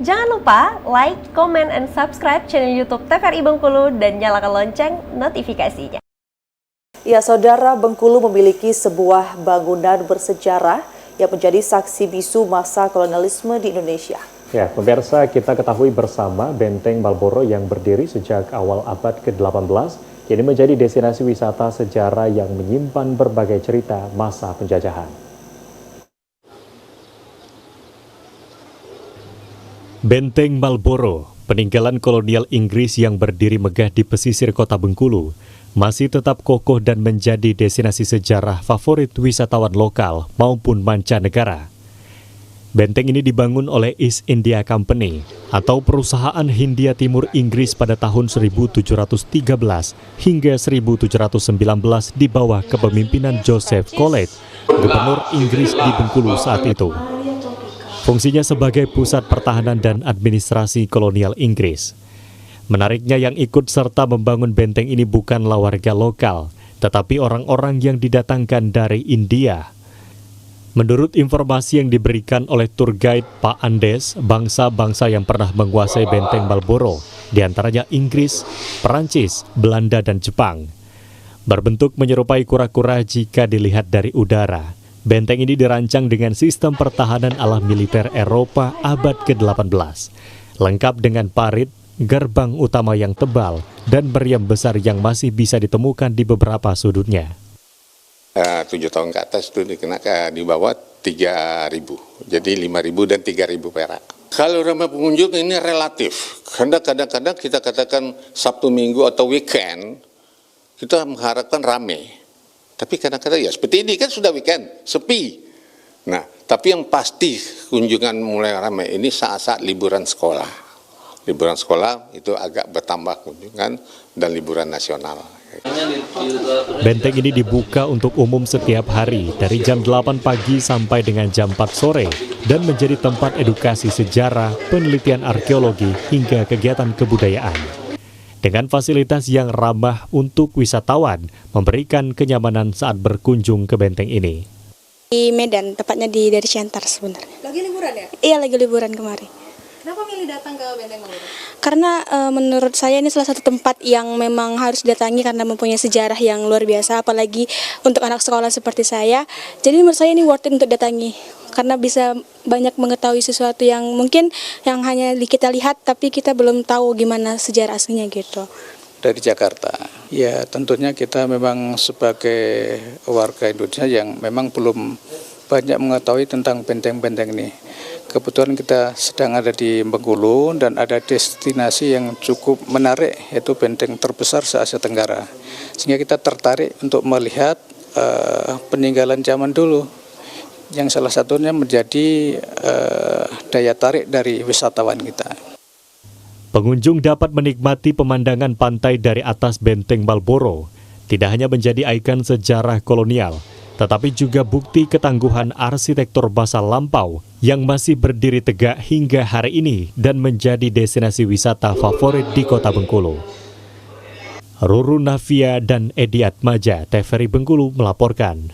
Jangan lupa like, comment, and subscribe channel YouTube TVRI Bengkulu dan nyalakan lonceng notifikasinya. Ya, Saudara, Bengkulu memiliki sebuah bangunan bersejarah yang menjadi saksi bisu masa kolonialisme di Indonesia. Ya, pemirsa, kita ketahui bersama Benteng Malboro yang berdiri sejak awal abad ke-18 kini menjadi destinasi wisata sejarah yang menyimpan berbagai cerita masa penjajahan. Benteng Malboro, peninggalan kolonial Inggris yang berdiri megah di pesisir kota Bengkulu, masih tetap kokoh dan menjadi destinasi sejarah favorit wisatawan lokal maupun mancanegara. Benteng ini dibangun oleh East India Company atau perusahaan Hindia Timur Inggris pada tahun 1713 hingga 1719 di bawah kepemimpinan Joseph Collet, gubernur Inggris di Bengkulu saat itu. Fungsinya sebagai pusat pertahanan dan administrasi kolonial Inggris. Menariknya yang ikut serta membangun benteng ini bukanlah warga lokal, tetapi orang-orang yang didatangkan dari India. Menurut informasi yang diberikan oleh tour guide Pak Andes, bangsa-bangsa yang pernah menguasai benteng Malboro, diantaranya Inggris, Perancis, Belanda, dan Jepang. Berbentuk menyerupai kura-kura jika dilihat dari udara. Benteng ini dirancang dengan sistem pertahanan ala militer Eropa abad ke-18, lengkap dengan parit, gerbang utama yang tebal, dan meriam besar yang masih bisa ditemukan di beberapa sudutnya. 7 tahun ke atas itu dikenakan di bawah 3.000, jadi 5.000 dan 3.000 perak. Kalau ramai pengunjung ini relatif, kadang-kadang kita katakan Sabtu Minggu atau weekend, kita mengharapkan ramai. Tapi kadang-kadang ya seperti ini kan sudah weekend, sepi. Nah, tapi yang pasti kunjungan mulai ramai ini saat-saat liburan sekolah. Liburan sekolah itu agak bertambah kunjungan dan liburan nasional. Benteng ini dibuka untuk umum setiap hari dari jam 8 pagi sampai dengan jam 4 sore dan menjadi tempat edukasi sejarah, penelitian arkeologi hingga kegiatan kebudayaan. Dengan fasilitas yang ramah untuk wisatawan, memberikan kenyamanan saat berkunjung ke benteng ini. Di Medan, tepatnya dari Siantar sebenarnya. Lagi liburan ya? Iya, lagi liburan kemarin. Kenapa milih datang ke Benteng Malboro? Karena menurut saya ini salah satu tempat yang memang harus didatangi karena mempunyai sejarah yang luar biasa, apalagi untuk anak sekolah seperti saya. Jadi menurut saya ini worth it untuk datangi, karena bisa banyak mengetahui sesuatu yang mungkin yang hanya kita lihat, tapi kita belum tahu gimana sejarah aslinya gitu. Dari Jakarta, ya tentunya kita memang sebagai warga Indonesia yang memang belum banyak mengetahui tentang benteng-benteng ini. Kebetulan kita sedang ada di Bengkulu dan ada destinasi yang cukup menarik, yaitu benteng terbesar se-Asia Tenggara. Sehingga kita tertarik untuk melihat peninggalan zaman dulu, yang salah satunya menjadi daya tarik dari wisatawan kita. Pengunjung dapat menikmati pemandangan pantai dari atas benteng Malboro. Tidak hanya menjadi ikon sejarah kolonial, tetapi juga bukti ketangguhan arsitektur masa lampau yang masih berdiri tegak hingga hari ini dan menjadi destinasi wisata favorit di kota Bengkulu. Ruru Navia dan Edi Atmaja, TVRI Bengkulu melaporkan.